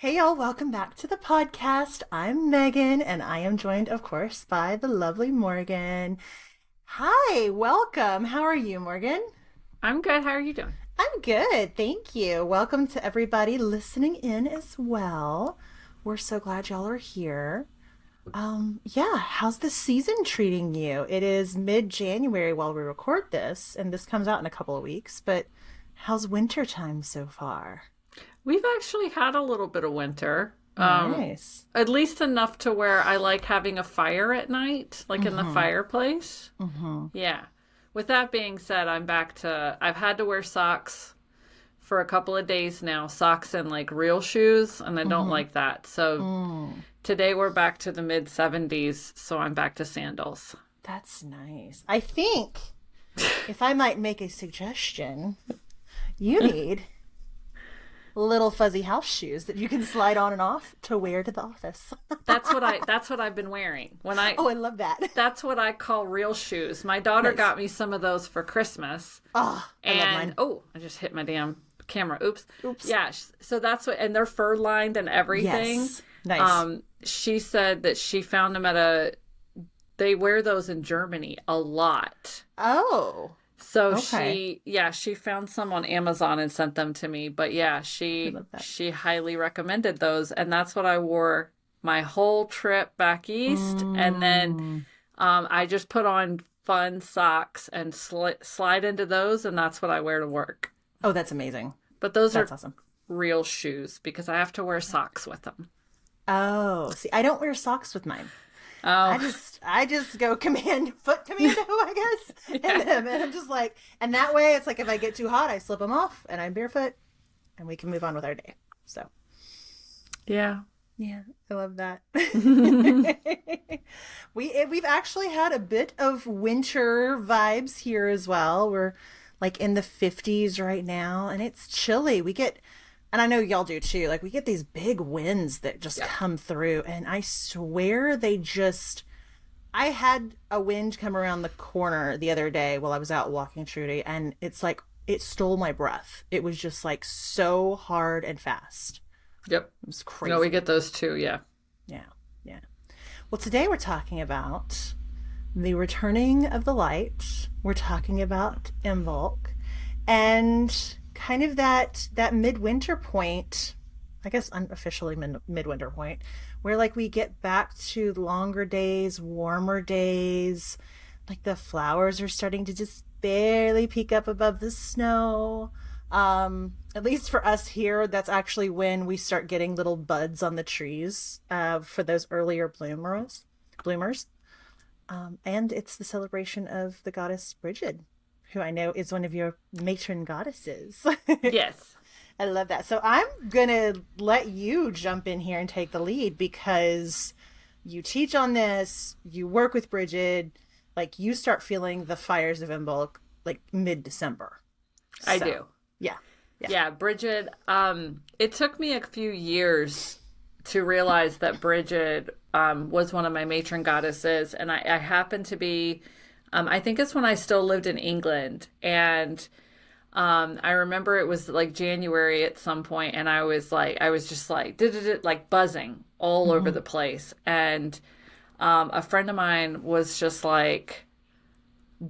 Hey y'all, welcome back to the podcast. I'm Megan and I am joined, of course, by the lovely Morgan. Hi, welcome. How are you, Morgan? I'm good. How are you doing? I'm good, thank you. Welcome to everybody listening in as well. We're so glad y'all are here. Yeah, how's the season treating you? It is mid-January while we record this, and this comes out in a couple of weeks, but how's winter time so far? We've actually had a little bit of winter. Nice. At least enough to where I like having a fire at night, like in the Mm-hmm. fireplace. Mm-hmm. Yeah. With that being said, I've had to wear socks for a couple of days now, socks and like real shoes, and I don't Mm-hmm. like that. So Mm. today we're back to the mid 70s, so I'm back to sandals. That's nice. I think if I might make a suggestion, you need little fuzzy house shoes that you can slide on and off to wear to the office. That's what I've been wearing. Oh, I love that. That's what I call real shoes. My daughter Nice. got me some of those for Christmas. Oh, I love And mine. oh, I just hit my damn camera. Oops. Oops. Yeah, so that's what, and they're fur lined and everything. Yes. Nice. She said that she found them they wear those in Germany a lot. Oh, So okay. she found some on Amazon and sent them to me. But yeah, I she love that. she highly recommended those, and that's what I wore my whole trip back east. And then Mm. I just put on fun socks and slide into those, and that's what I wear to work. Oh, that's amazing. But those That's are awesome. real shoes because I have to wear socks with them. Oh, see, I don't wear socks with mine. I Oh, just I just go foot commando, I guess. yeah. And I'm just like, and that way it's like if I get too hot, I slip them off and I'm barefoot and we can move on with our day. So, Yeah. yeah, I love that. We've actually had a bit of winter vibes here as well. We're like in the 50s right now and it's chilly. And I know y'all do too. Like we get these big winds that just Yeah. come through and I swear I had a wind come around the corner the other day while I was out walking Trudy and it's like it stole my breath. It was just like so hard and fast. Yep. It was No, we crazy. get those too. Yeah. Yeah. Yeah. Well, today we're talking about the returning of the light. We're talking about Imbolc and kind of that midwinter point, I guess unofficially midwinter point, where like we get back to longer days, warmer days, like the flowers are starting to just barely peek up above the snow. At least for us here, that's actually when we start getting little buds on the trees for those earlier bloomers. And it's the celebration of the goddess Brigid, who I know is one of your matron goddesses. Yes. I love that. So I'm gonna let you jump in here and take the lead because you teach on this, you work with Brigid, like you start feeling the fires of Imbolc like mid-December. I So do. yeah, yeah. Yeah, Brigid. It took me a few years to realize that Brigid was one of my matron goddesses, and I happened to be. I think it's when I still lived in England, and I remember it was like January at some point, and I was just like, like buzzing all over Mm-hmm. the place, and a friend of mine was just like,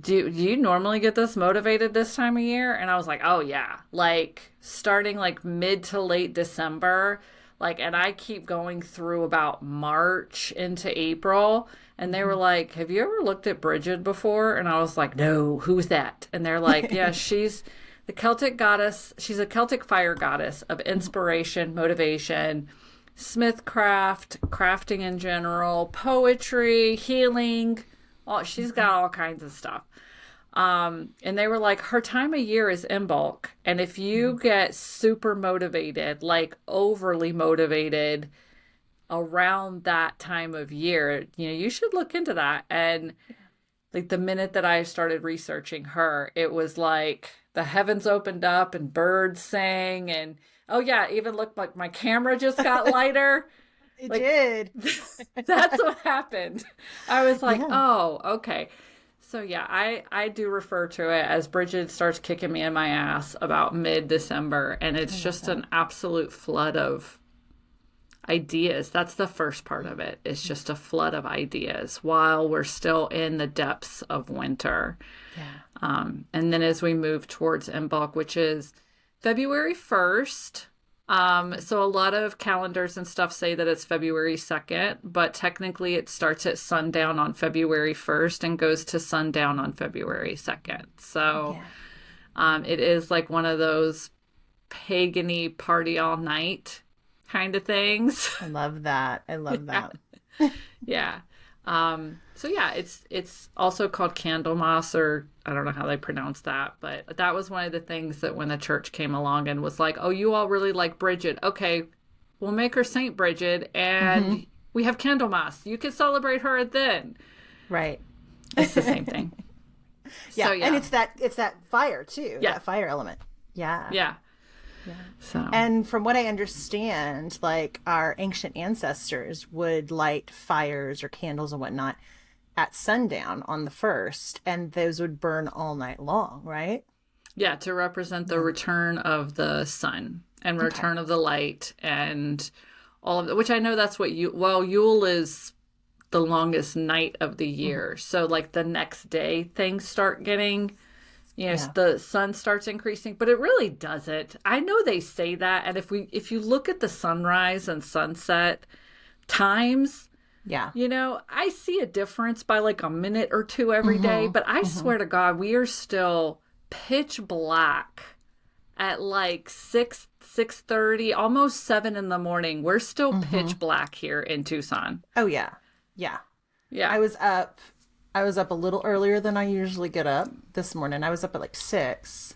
do you normally get this motivated this time of year? And I was like, oh yeah, like starting like mid to late December, like, and I keep going through about March into April. And they were like, have you ever looked at Brigid before? And I was like, no, who's that? And they're like, yeah, she's the Celtic goddess. She's a Celtic fire goddess of inspiration, motivation, smithcraft, crafting in general, poetry, healing. Oh, she's got all kinds of stuff. And they were like, her time of year is in bulk. And if you get super motivated, like overly motivated around that time of year, you should look into that. And like the minute that I started researching her, it was like the heavens opened up and birds sang. And oh, yeah, it even looked like my camera just got lighter. It Like, did. that's what happened. I was like, Yeah. oh, okay. So yeah, I do refer to it as Bridget starts kicking me in my ass about mid-December, and I it's love just that. an absolute flood of ideas. That's the first part of it. It's just a flood of ideas while we're still in the depths of winter. Yeah. And then as we move towards Imbolc, which is February 1st. So a lot of calendars and stuff say that it's February 2nd, but technically it starts at sundown on February 1st and goes to sundown on February 2nd. So it is like one of those pagan-y party all night kind of things. I love that. I love that. Yeah. So yeah, it's also called Candlemas, or I don't know how they pronounce that, but that was one of the things that when the church came along and was like, oh, you all really like Brigid. Okay, we'll make her Saint Brigid, and we have Candlemas. You can celebrate her then. Right. It's the same thing. Yeah. So, yeah. And it's that fire too. Yeah. That fire element. Yeah. Yeah. Yeah. So. And from what I understand, like our ancient ancestors would light fires or candles and whatnot at sundown on the 1st, and those would burn all night long, right? Yeah, to represent the return of the sun and return of the light and all of it, which I know that's what Yule is the longest night of the year. So like the next day things start getting, the sun starts increasing, but it really doesn't. I know they say that. And if you look at the sunrise and sunset times, I see a difference by like a minute or two every day, but I swear to God, we are still pitch black at like 6:30, almost 7 in the morning. We're still pitch black here in Tucson. Oh yeah. Yeah. Yeah. I was up a little earlier than I usually get up this morning. I was up at like 6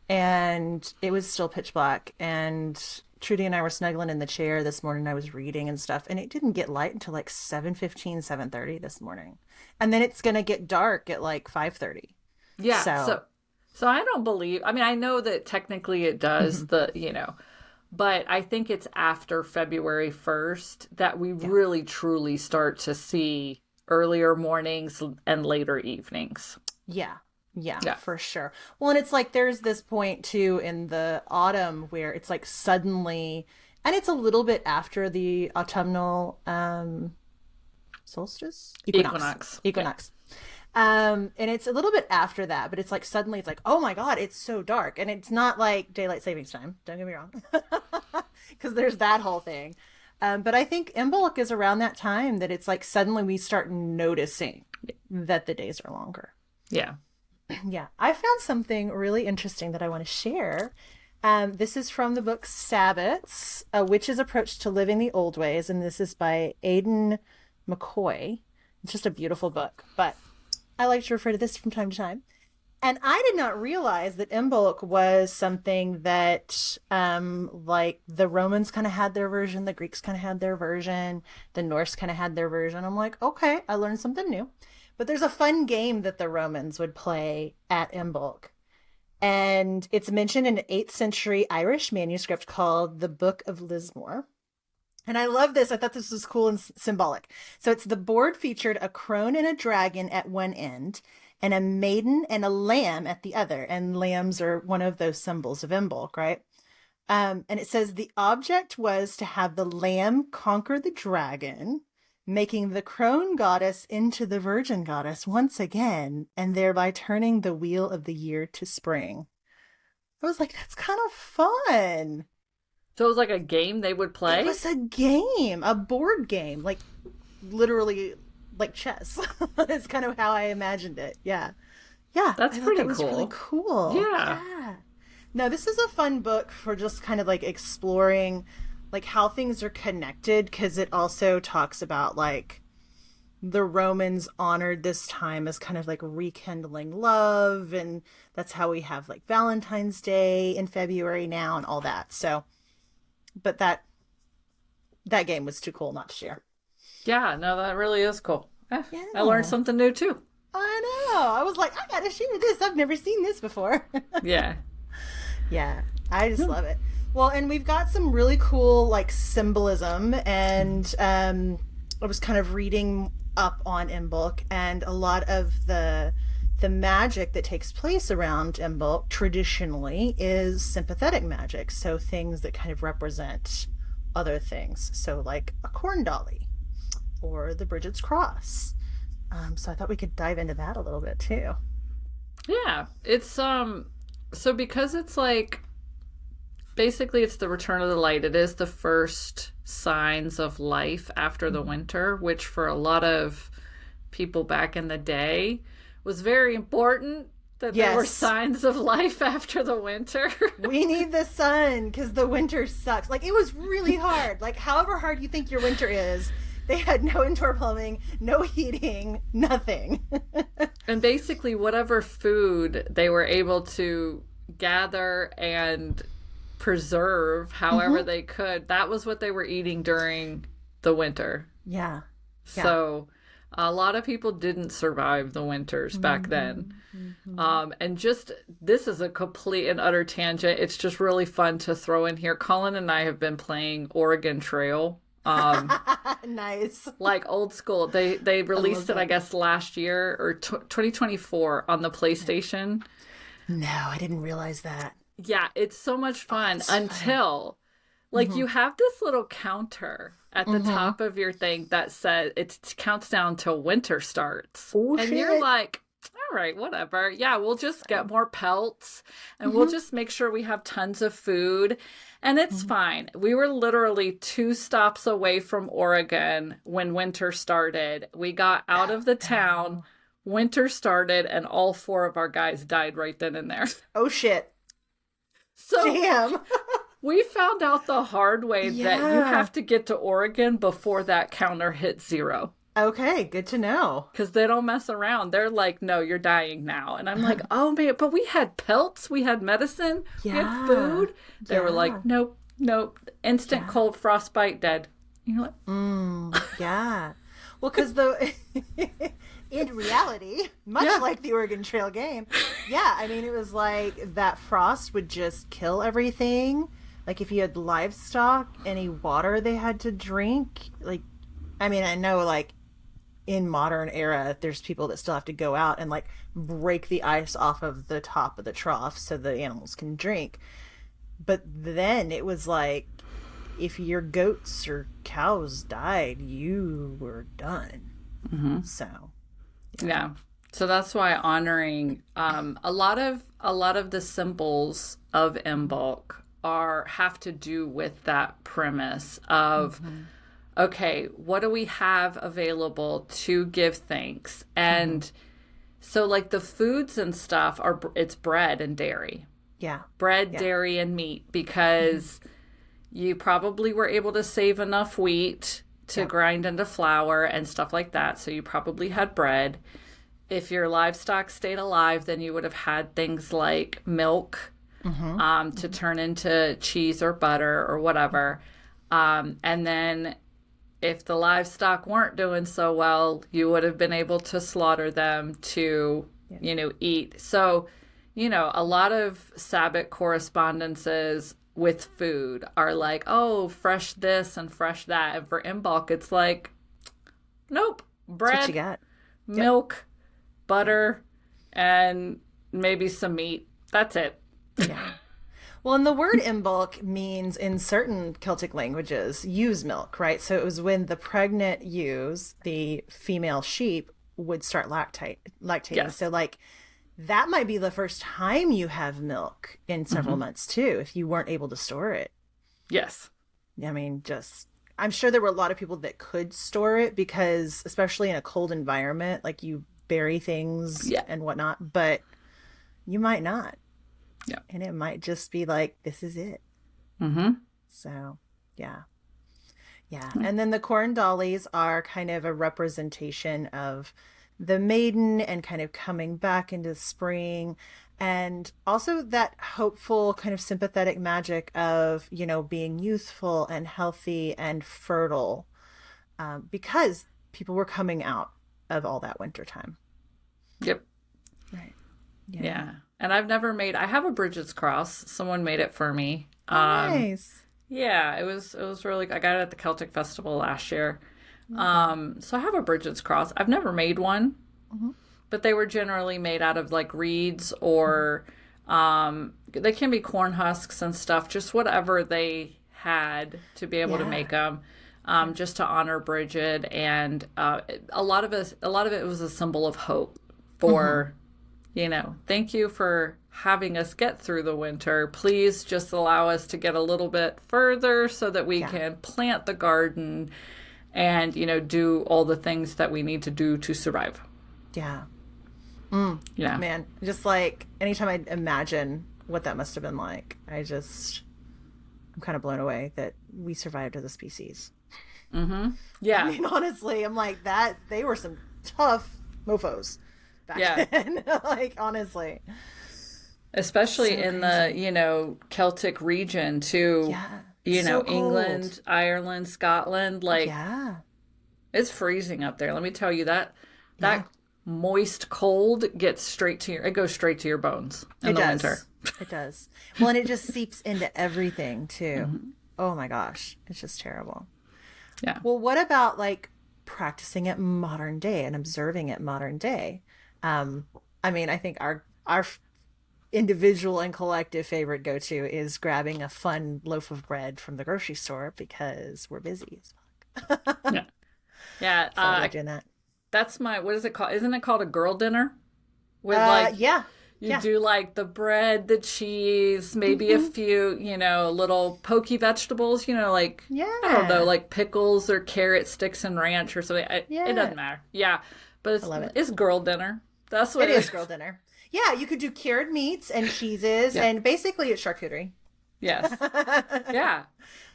and it was still pitch black, and Trudy and I were snuggling in the chair this morning. I was reading and stuff, and it didn't get light until like 7:15, 7:30 this morning. And then it's going to get dark at like 5:30. Yeah. So I don't believe, I mean, I know that technically it does but I think it's after February 1st that we really truly start to see earlier mornings and later evenings. Yeah, for sure. Well, and it's like there's this point too in the autumn where it's like suddenly, and it's a little bit after the autumnal solstice? Equinox. Yeah. And it's a little bit after that, but it's like suddenly it's like, oh my God, it's so dark. And it's not like daylight savings time. Don't get me wrong. Because there's that whole thing. But I think Imbolc is around that time that it's like suddenly we start noticing that the days are longer. Yeah. Yeah. I found something really interesting that I want to share. This is from the book Sabbats, A Witch's Approach to Living the Old Ways. And this is by Aidan McCoy. It's just a beautiful book. But I like to refer to this from time to time. And I did not realize that Imbolc was something that, like, the Romans kind of had their version, the Greeks kind of had their version, the Norse kind of had their version. I'm like, okay, I learned something new. But there's a fun game that the Romans would play at Imbolc. And it's mentioned in an 8th century Irish manuscript called the Book of Lismore. And I love this. I thought this was cool and symbolic. So it's the board featured a crone and a dragon at one end, and a maiden and a lamb at the other. And lambs are one of those symbols of Imbolc, right? And it says the object was to have the lamb conquer the dragon, making the crone goddess into the virgin goddess once again, and thereby turning the wheel of the year to spring. I was like, that's kind of fun. So it was like a game they would play? It was a game, a board game, like literally like chess. That's kind of how I imagined it. Yeah. Yeah. That's pretty cool. Really cool. Yeah. No, this is a fun book for just kind of like exploring like how things are connected, because it also talks about like the Romans honored this time as kind of like rekindling love, and that's how we have like Valentine's Day in February now and all that. So, but that game was too cool not to share. Yeah, no, that really is cool. Yeah. I learned something new too. I know. I was like, I gotta share this. I've never seen this before. Yeah. Yeah. I just love it. Well, and we've got some really cool like symbolism, and I was kind of reading up on Imbolc, and a lot of the magic that takes place around Imbolc traditionally is sympathetic magic. So things that kind of represent other things. So like a corn dolly or the Brigid's cross. So I thought we could dive into that a little bit too. Yeah, it's so because it's like basically it's the return of the light. It is the first signs of life after the winter, which for a lot of people back in the day was very important that there were Yes. signs of life after the winter. We need the sun because the winter sucks. Like, it was really hard. Like, however hard you think your winter is, they had no indoor plumbing, no heating, nothing. And basically whatever food they were able to gather and preserve however they could, that was what they were eating during the winter. Yeah. Yeah. So a lot of people didn't survive the winters back then. And just, this is a complete and utter tangent. It's just really fun to throw in here. Colin and I have been playing Oregon Trail. Nice. Like old school. They released it, I guess, last year or 2024 on the PlayStation. No, I didn't realize that. Yeah, it's so much fun until like you have this little counter at the top of your thing that says it counts down till winter starts. Oh, and shit. you're like, all right, whatever. Yeah, we'll just get more pelts and we'll just make sure we have tons of food. And it's fine. We were literally 2 stops away from Oregon when winter started. We got out of the town, winter started, and all 4 of our guys died right then and there. Oh, shit. So Damn. we found out the hard way that you Yeah. have to get to Oregon before that counter hits 0. Okay, good to know. Because they don't mess around. They're like, no, you're dying now. And I'm like, oh, man, but we had pelts. We had medicine. We had Yeah. food. They were Yeah. like, nope, nope. Instant cold frostbite, dead. And you're like, Yeah. Well, because in reality, much like the Oregon Trail game, I mean, it was like that frost would just kill everything. Like if you had livestock, any water they had to drink, like, I mean, I know like in modern era, there's people that still have to go out and like break the ice off of the top of the trough so the animals can drink. But then it was like, if your goats or cows died, you were done. So, yeah. So that's why honoring a lot of the symbols of Imbolc have to do with that premise of okay, what do we have available to give thanks? And so like the foods and stuff it's bread and dairy. yeah. Bread, dairy, and meat, because you probably were able to save enough wheat to grind into flour and stuff like that. So you probably had bread. If your livestock stayed alive, then you would have had things like milk to turn into cheese or butter or whatever. And then if the livestock weren't doing so well, you would have been able to slaughter them to, eat. So, a lot of Sabbath correspondences with food are like, oh, fresh this and fresh that. And for Imbolc, it's like, nope, bread, That's what you got. milk, butter, and maybe some meat. That's it. Yeah. Well, and the word Imbolc means in certain Celtic languages, ewe's milk, right? So it was when the pregnant ewes, the female sheep, would start lactating. Yes. So like that might be the first time you have milk in several months too, if you weren't able to store it. Yes. I mean, I'm sure there were a lot of people that could store it because, especially in a cold environment, like you bury things and whatnot, but you might not. Yeah. And it might just be like, this is it. So, yeah. Yeah. And then the corn dollies are kind of a representation of the maiden and kind of coming back into spring. And also that hopeful, kind of sympathetic magic of, being youthful and healthy and fertile because people were coming out of all that winter time. Yep. Right. Yeah. And I have a Brigid's cross. Someone made it for me. Nice. Yeah, it was really, I got it at the Celtic Festival last year. So I have a Brigid's cross. I've never made one, but they were generally made out of like reeds or they can be corn husks and stuff, just whatever they had to be able to Yeah. make them, just to honor Brigid, and a lot of it was a symbol of hope Mm-hmm. for, thank you for having us get through the winter. Please just allow us to get a little bit further so that we Yeah. can plant the garden and, do all the things that we need to do to survive. Yeah. Yeah. Man, just like anytime I imagine what that must have been like, I'm kind of blown away that we survived as a species. I Yeah. mean, honestly, I'm like that. They were some tough mofos Yeah. back then. Like, honestly. Especially So in the, crazy. Celtic region too, Yeah. So cold. England, Ireland, Scotland, like Yeah. it's freezing up there. Let me tell you Yeah. that moist cold it goes straight to your bones in It the winter. does. It does. Well, and it just seeps into everything too. Oh my gosh. It's just terrible. Yeah. Well, what about like practicing it modern day and observing it modern day? Um, I mean, I think our individual and collective favorite go to is grabbing a fun loaf of bread from the grocery store because we're busy as fuck. Yeah. Yeah. So I love doing that. That's what is it called? Isn't it called a girl dinner? With like, Yeah, you yeah. do like the bread, the cheese, maybe a Hmm. few, little pokey vegetables, like, I don't know, Yeah, like pickles or carrot sticks and ranch or something. It yeah. doesn't matter. Yeah. But I it's, love it. it's girl dinner. That's what It it is is. girl dinner. Yeah, you could do cured meats and cheeses, Yeah. and basically it's charcuterie. Yes. Yeah.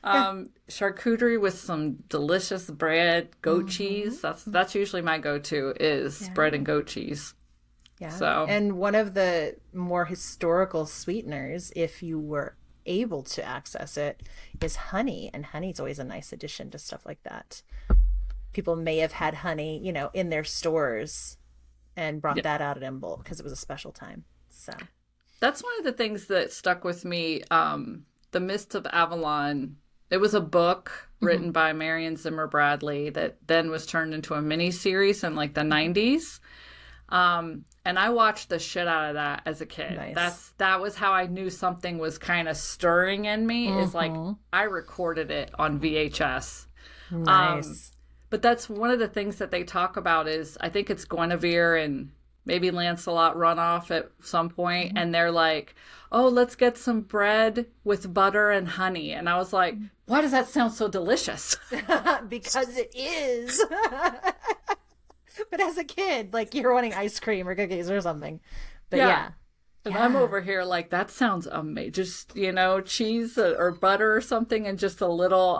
Yeah. Charcuterie with some delicious bread, goat Hmm. cheese. That's usually my go-to is Yeah. bread and goat cheese. Yeah. So, And one of the more historical sweeteners, if you were able to access it, is honey. And honey's always a nice addition to stuff like that. People may have had honey, in their stores and brought yeah. that out at Imbolc because it was a special time. So, That's one of the things that stuck with me. The Mist of Avalon. It was a book mhm. written by Marion Zimmer Bradley that then was turned into a mini series in like the 90s. And I watched the shit out of that as a kid. Nice. That was how I knew something was kind of stirring in me. Is like Hmm. I recorded it on VHS. Um, Nice. but that's one of the things that they talk about is I think it's Guinevere and maybe Lancelot run off at some point, and they're like, "Oh, let's get some bread with butter and honey." And I was like, "Why does that sound so delicious?" Because it is. But as a kid, like you're wanting ice cream or cookies or something. But Yeah. yeah. And I'm Yeah. over here like that sounds amazing. Just, cheese or butter or something and just a little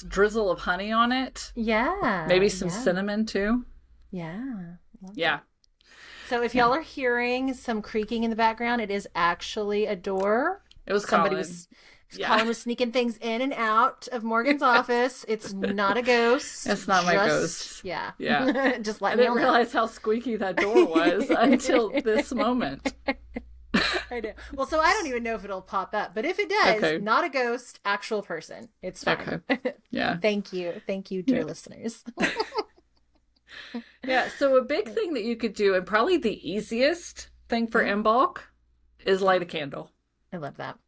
drizzle of honey on it. Yeah. Maybe some Yeah. cinnamon too. Yeah. Love Yeah. that. So if y'all are hearing some creaking in the background, it is actually a door. It was Somebody Colin. Colin Yeah. was sneaking things in and out of Morgan's office. It's not a ghost. It's not my ghost. Yeah. Yeah. Just I let me didn't all know. realize how squeaky that door was until this moment. I know. Well, so I don't even know if it'll pop up, but if it does, Okay. not a ghost, actual person. It's fine. Okay. Yeah. Thank you. Thank you, dear Yeah. listeners. Yeah. So a big thing that you could do, and probably the easiest thing for Yeah. Imbolc, is light a candle. I love that.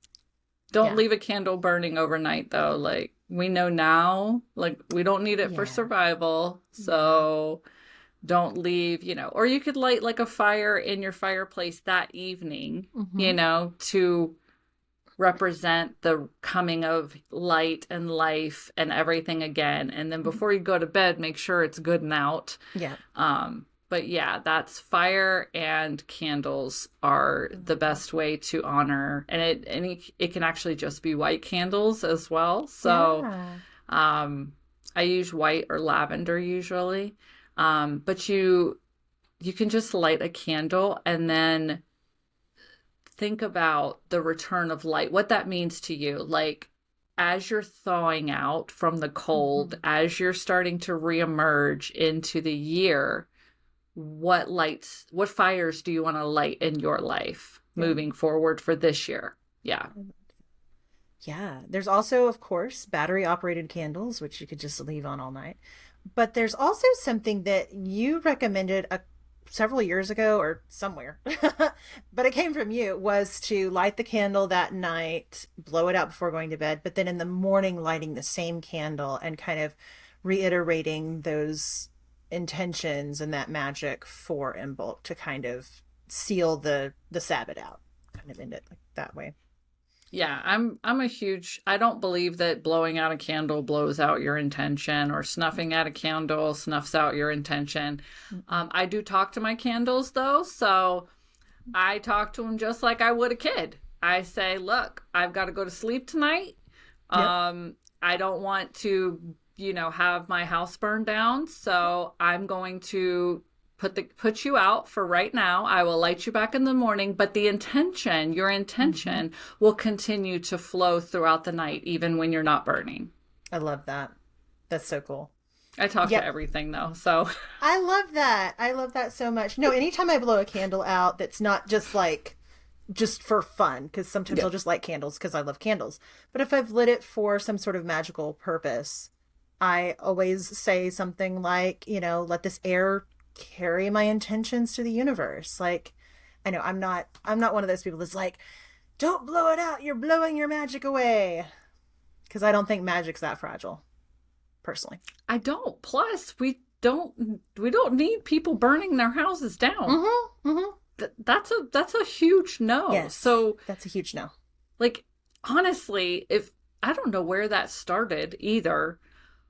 Don't Yeah. leave a candle burning overnight, though. Like, we know now, like, we don't need it for Yeah. survival. So don't leave, or you could light like a fire in your fireplace that evening, Mhm. to represent the coming of light and life and everything again. And then before you go to bed, make sure it's good and out. Yeah. But yeah, that's fire and candles are the best way to honor, and it can actually just be white candles as well. So Yeah. I use white or lavender usually. But you can just light a candle and then think about the return of light, what that means to you. Like as you're thawing out from the cold, as you're starting to reemerge into the year, what fires do you want to light in your life moving forward for this year? Yeah. Yeah. There's also, of course, battery operated candles, which you could just leave on all night. But there's also something that you recommended several years ago or somewhere, but it came from you, was to light the candle that night, blow it out before going to bed, but then in the morning lighting the same candle and kind of reiterating those intentions and that magic for Imbolc to kind of seal the Sabbath out, kind of end it like that way. Yeah, I'm a huge I don't believe that blowing out a candle blows out your intention or snuffing out a candle snuffs out your intention. I do talk to my candles though, so I talk to them just like I would a kid. I say, "Look, I've got to go to sleep tonight. Yep. I don't want to, have my house burned down, so I'm going to put you out for right now. I will light you back in the morning, but your intention will continue to flow throughout the night, even when you're not burning." I love that. That's so cool. I talk to Yep. everything though, so I love that. I love that so much. No, anytime I blow a candle out that's not just like just for fun, because sometimes I'll just light candles because I love candles. But if I've lit it for some sort of magical purpose, I always say something like, let this air carry my intentions to the universe. Like, I know I'm not one of those people that's like, don't blow it out, you're blowing your magic away. Because I don't think magic's that fragile, personally. I don't. Plus, we don't need people burning their houses down. That's a huge no. Yes. So that's a huge no. like honestly, if I don't know where that started either,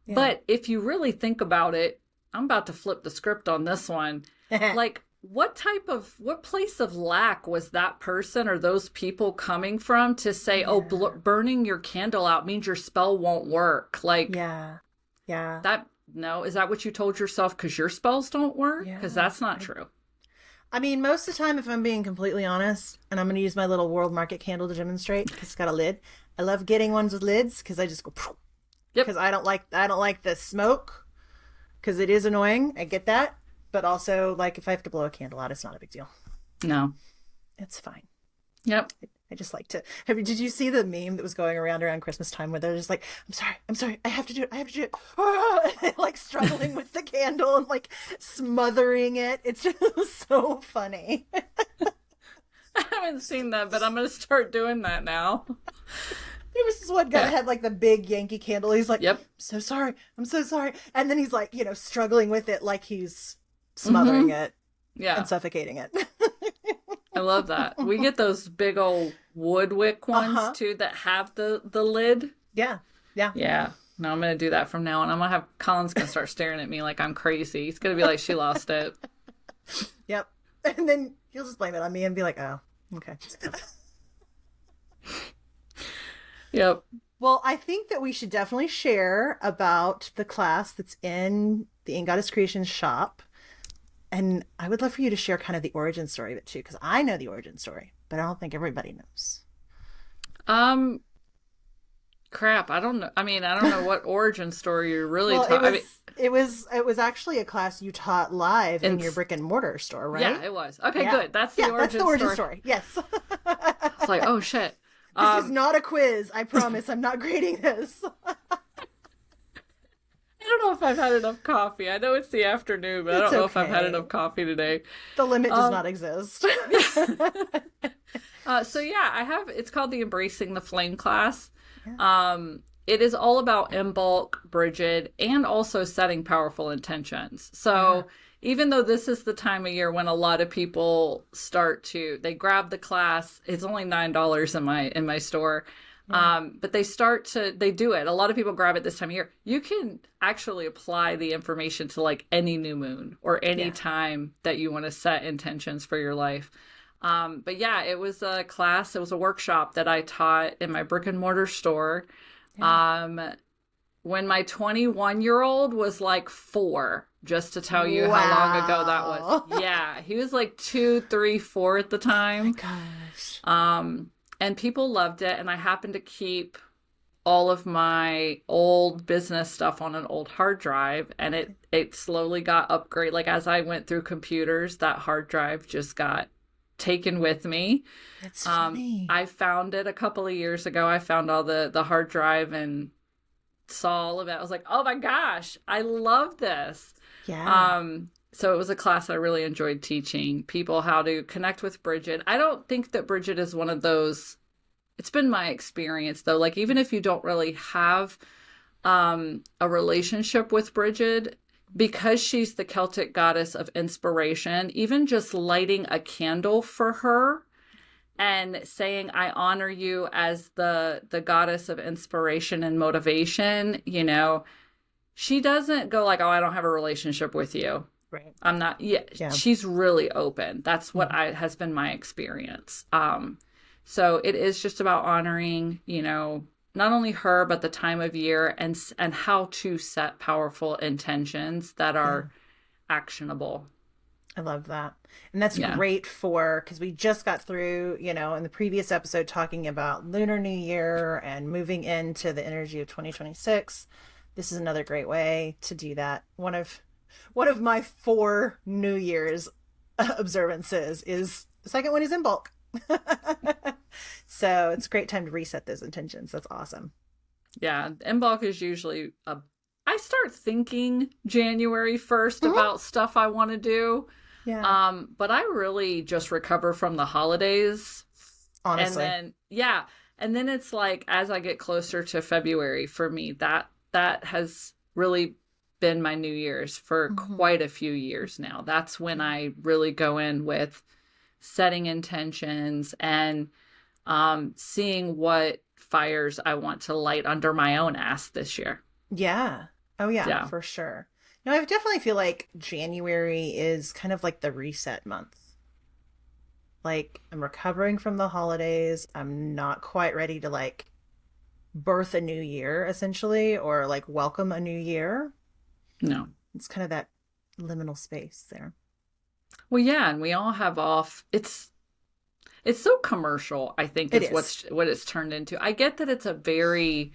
Yeah. but if you really think about it, I'm about to flip the script on this one. Like what place of lack was that person or those people coming from to say, "Oh, burning your candle out means your spell won't work"? Like Yeah. no, is that what you told yourself because your spells don't work? Because that's not true. I mean, most of the time, if I'm being completely honest, and I'm going to use my little world market candle to demonstrate because it's got a lid. I love getting ones with lids because I just go, because I don't like the smoke because it is annoying. I get that, but also like if I have to blow a candle out, it's not a big deal. No. It's fine. Yep. I just like to. Did you see the meme that was going around Christmas time where they're just like, I'm sorry, I have to do it. And, like struggling with the candle and like smothering it. It's just so funny. I haven't seen that, but I'm going to start doing that now. There was this one guy that had like the big Yankee candle. He's like, Yep. I'm so sorry. And then he's like, struggling with it like he's smothering it and suffocating it. I love that. We get those big old wood wick ones too that have the lid. Yeah. Yeah. No, I'm going to do that from now on. Colin's going to start staring at me like I'm crazy. He's going to be like, she lost it. Yep. And then he'll just blame it on me and be like, oh, okay. Yep. Well, I think that we should definitely share about the class that's in the In Goddess Creations shop. And I would love for you to share kind of the origin story of it too, because I know the origin story, but I don't think everybody knows. Crap. I don't know. I mean, I don't know what origin story you're really Well, talking. it was actually a class you taught live in your brick and mortar store, right? Yeah, it was. Okay, good. That's the origin story. Yes. It's like, oh shit. This is not a quiz. I promise. I'm not grading this. I don't know if I've had enough coffee. I know it's the afternoon, but I don't know if I've had enough coffee today. The limit does not exist. So yeah, it's called the Embracing the Flame class. Yeah. It is all about Imbolc, Brigid, and also setting powerful intentions. So even though this is the time of year when a lot of people they grab the class, it's only $9 in my store. But they do it. A lot of people grab it this time of year. You can actually apply the information to like any new moon or any time that you want to set intentions for your life. But yeah, it was a class. It was a workshop that I taught in my brick and mortar store. Yeah. When my 21-year-old was like 4, just to tell you how long ago that was. Yeah. He was like 2, 3, 4 at the time. Oh my gosh. And people loved it. And I happened to keep all of my old business stuff on an old hard drive. And it slowly got upgraded. Like as I went through computers, that hard drive just got taken with me. That's funny. I found it a couple of years ago. I found all the hard drive and saw all of it. I was like, oh my gosh, I love this. Yeah. so it was a class I really enjoyed teaching people how to connect with Brigid. I don't think that Brigid is one of those. It's been my experience though. Like even if you don't really have a relationship with Brigid, because she's the Celtic goddess of inspiration, even just lighting a candle for her and saying, I honor you as the goddess of inspiration and motivation, you know, she doesn't go like, oh, I don't have a relationship with you. Right. I'm not, yeah, Yeah. she's really open. That's what has been my experience. So it is just about honoring, you know, not only her, but the time of year and how to set powerful intentions that are actionable. I love that. And that's Yeah. great for, because we just got through, you know, in the previous episode talking about Lunar New Year and moving into the energy of 2026. This is another great way to do that. One of my 4 New Year's observances is the second one is Imbolc. So it's a great time to reset those intentions. That's awesome. Yeah. Imbolc is usually I start thinking January 1st about stuff I want to do. Yeah. But I really just recover from the holidays. Honestly. And then, yeah. And then it's like, as I get closer to February for me, that has really been my New Year's for quite a few years now. That's when I really go in with setting intentions and seeing what fires I want to light under my own ass this year. Yeah. Oh yeah, Yeah. for sure. No, I definitely feel like January is kind of like the reset month. Like I'm recovering from the holidays. I'm not quite ready to like birth a new year essentially or like welcome a new year. No. It's kind of that liminal space there. Well, yeah, and we all have off. It's so commercial, I think It is is. what it's turned into. I get that it's a very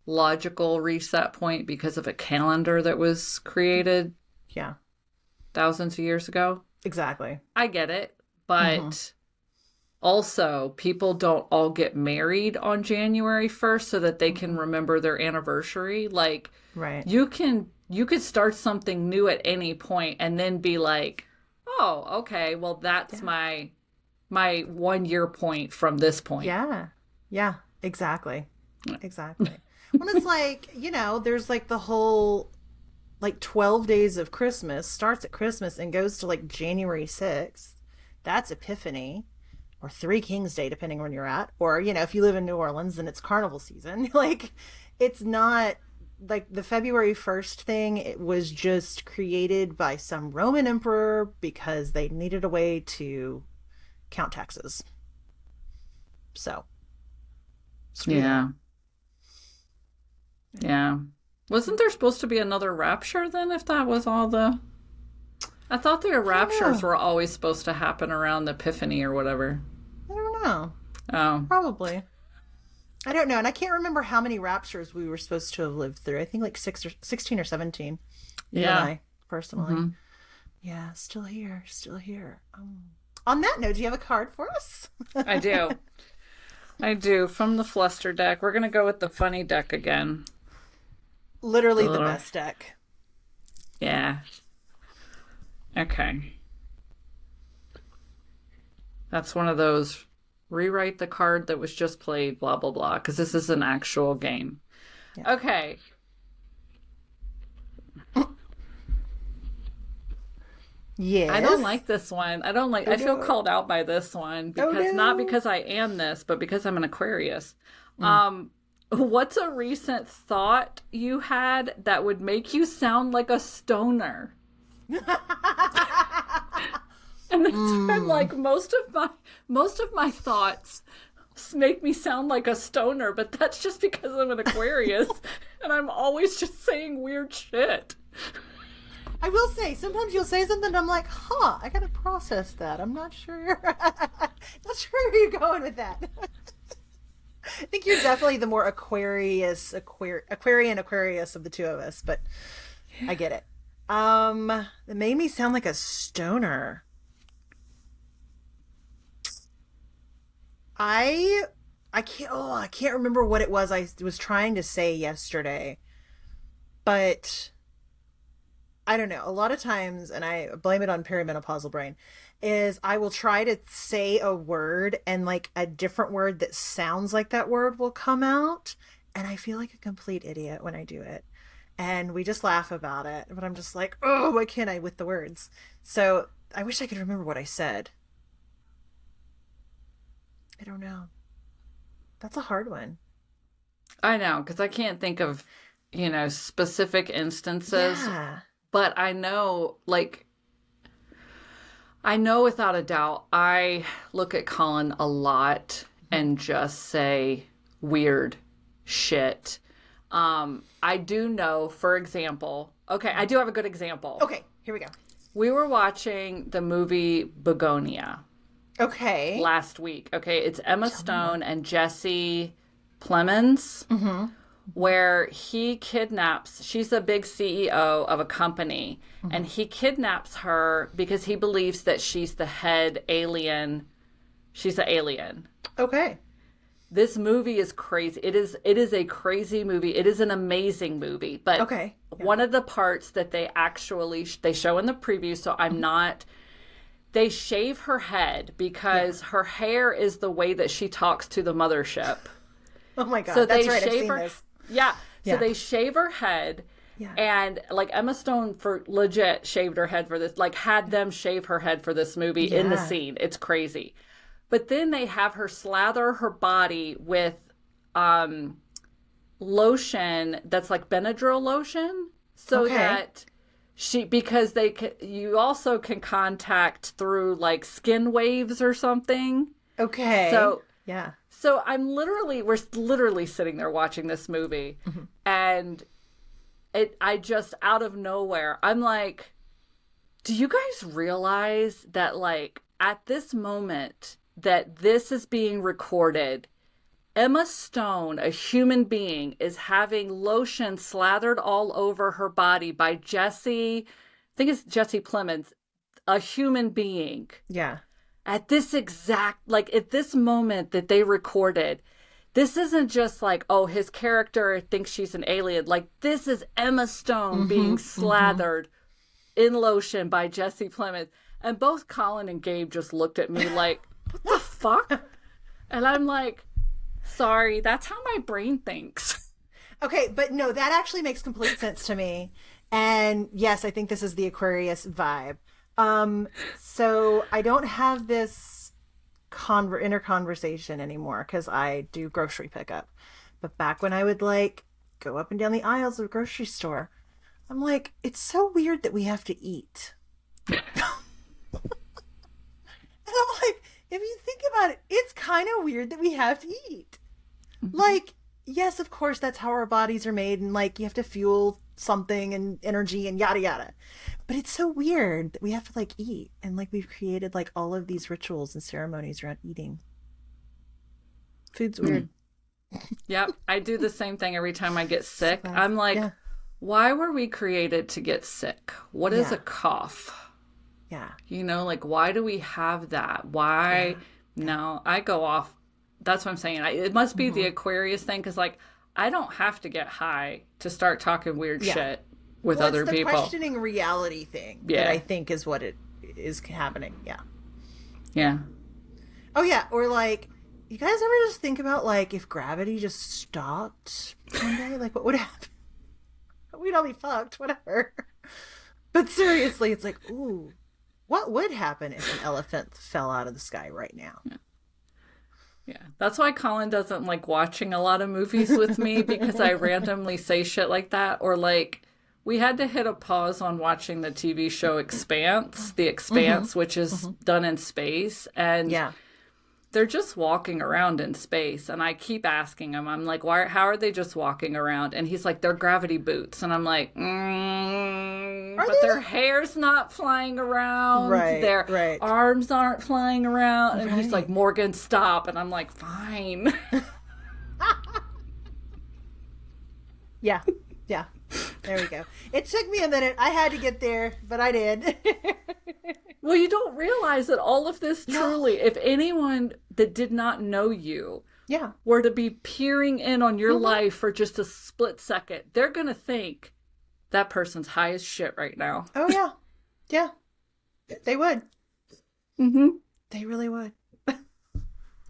logical reset point because of a calendar that was created Yeah. thousands of years ago. Exactly. I get it, Hmm. but also people don't all get married on January 1st so that they can remember their anniversary. Like Right. you could start something new at any point and then be like, "Oh, okay, well that's Yeah. my 1 year point from this point." Yeah. Yeah. Exactly. Exactly. Well, it's like, you know, there's like the whole like 12 days of Christmas starts at Christmas and goes to like January 6th. That's Epiphany or Three Kings Day, depending on where you're at. Or, you know, if you live in New Orleans, then it's carnival season. Like, it's not like the February 1st thing. It was just created by some Roman emperor because they needed a way to count taxes. So, screw that. Yeah. Yeah. Wasn't there supposed to be another rapture then if that was all the I thought the I don't raptures know. were always supposed to happen around the Epiphany or whatever. I don't know. Oh. Probably. I don't know. And I can't remember how many raptures we were supposed to have lived through. I think like 16 or 17. You and Yeah. I, personally. Yeah, still here. Still here. On that note, do you have a card for us? I do. I do. From the Fluster deck. We're gonna go with the funny deck again. Literally The the little best deck. Yeah. Okay. That's one of those rewrite the card that was just played, blah blah blah, because this is an actual game. Yeah. Okay. Yes. I don't like this one. I don't like Oh, I feel no. called out by this one Oh, because not no. because I am this, but because I'm an Aquarius. What's a recent thought you had that would make you sound like a stoner? And that's why I'm like most of my thoughts make me sound like a stoner, but that's just because I'm an Aquarius and I'm always just saying weird shit. I will say, sometimes you'll say something and I'm like, huh, I gotta process that. I'm not sure. Not sure where you're going with that. I think you're definitely the more Aquarian Aquarius of the two of us, but I get it. It made me sound like a stoner. I I can't remember what it was I was trying to say yesterday. But I don't know, a lot of times, and I blame it on perimenopausal brain, is I will try to say a word and like a different word that sounds like that word will come out. And I feel like a complete idiot when I do it. And we just laugh about it. But I'm just like, oh, why can't I with the words? So I wish I could remember what I said. I don't know. That's a hard one. I know, because I can't think of, specific instances, Yeah. but I know without a doubt, I look at Colin a lot and just say weird shit. I do know, for example, okay, I do have a good example. Okay, here we go. We were watching the movie Begonia Okay. last week. Okay, it's Emma Stone and Jesse Plemons, where he kidnaps, she's a big CEO of a company, and he kidnaps her because he believes that she's the head alien. She's an alien. Okay. This movie is crazy. It is a crazy movie. It is an amazing movie. But Okay. Yeah. one of the parts that they show in the preview, so I'm not, they shave her head because her hair is the way that she talks to the mothership. Oh my God. So That's they right. I've shave seen her. this. Yeah. So Yeah. they shave her head. Yeah. And like Emma Stone for legit shaved her head for this, like had them shave her head for this movie in the Yeah. scene. It's crazy. But then they have her slather her body with lotion that's like Benadryl lotion, so Okay. that because you also can contact through like skin waves or something. Okay. So yeah. so we're literally sitting there watching this movie, and I just out of nowhere, I'm like, do you guys realize that like at this moment that this is being recorded, Emma Stone, a human being, is having lotion slathered all over her body by I think it's Jesse Plemons, a human being. Yeah. At this at this moment that they recorded, this isn't just like, oh, his character thinks she's an alien. Like, this is Emma Stone being slathered in lotion by Jesse Plemons. And both Colin and Gabe just looked at me like, what the fuck? And I'm like, sorry, that's how my brain thinks. Okay, but no, that actually makes complete sense to me. And yes, I think this is the Aquarius vibe. So I don't have this inner conversation anymore because I do grocery pickup. But back when I would like go up and down the aisles of a grocery store, I'm like, it's so weird that we have to eat. And I'm like, if you think about it, it's kind of weird that we have to eat. Like, yes, of course, that's how our bodies are made, and like you have to fuel something and energy and yada yada. But it's so weird that we have to like eat, and like we've created like all of these rituals and ceremonies around eating. Food's weird. Yep, I do the same thing every time I get sick. So, I'm like, yeah. why were we created to get sick? What is Yeah. a cough? Yeah. Like, why do we have that? Why? No, I go off. That's what I'm saying. It must be the Aquarius thing, because, like, I don't have to get high to start talking weird shit with other it's the people. questioning reality thing that I think is what it is happening. Yeah. Yeah. Oh, yeah. Or like, you guys ever just think about like if gravity just stopped one day? Like, what would happen? We'd all be fucked, whatever. But seriously, it's like, ooh, what would happen if an elephant fell out of the sky right now? Yeah. That's why Colin doesn't like watching a lot of movies with me, because I randomly say shit like that. Or like, we had to hit a pause on watching the TV show Expanse, which is done in space. And they're just walking around in space. And I keep asking him, I'm like, how are they just walking around? And he's like, they're gravity boots. And I'm like, but their hair's not flying around. Right, their right. arms aren't flying around. And he's Right. like, Morgan, stop. And I'm like, fine. Yeah. Yeah. There we go. It took me a minute. I had to get there, but I did. Well, you don't realize that all of this truly, if anyone that did not know you Yeah. were to be peering in on your life for just a split second, they're going to think that person's high as shit right now. Oh, yeah. Yeah. They would. Mm-hmm. They really would. That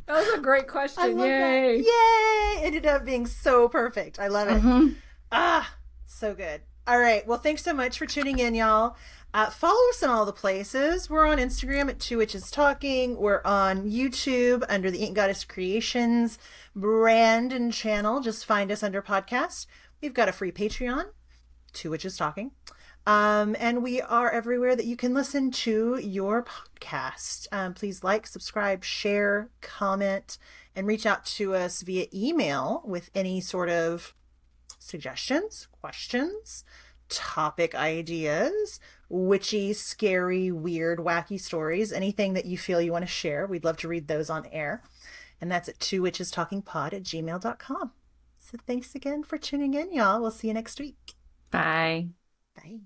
was a great I question. love that. Yay. Yay! Ended up being so perfect. I love it. Mm-hmm. Ah, so good. All right. Well, thanks so much for tuning in, y'all. Follow us in all the places. We're on Instagram at Two Witches Talking. We're on YouTube under the Ink Goddess Creations brand and channel. Just find us under podcast. We've got a free Patreon, Two Witches Talking. And we are everywhere that you can listen to your podcast. Please like, subscribe, share, comment, and reach out to us via email with any sort of suggestions, questions, topic ideas, witchy, scary, weird, wacky stories, anything that you feel you want to share. We'd love to read those on air. And that's at twowitchestalkingpod@gmail.com. So thanks again for tuning in, y'all. We'll see you next week. Bye. Bye.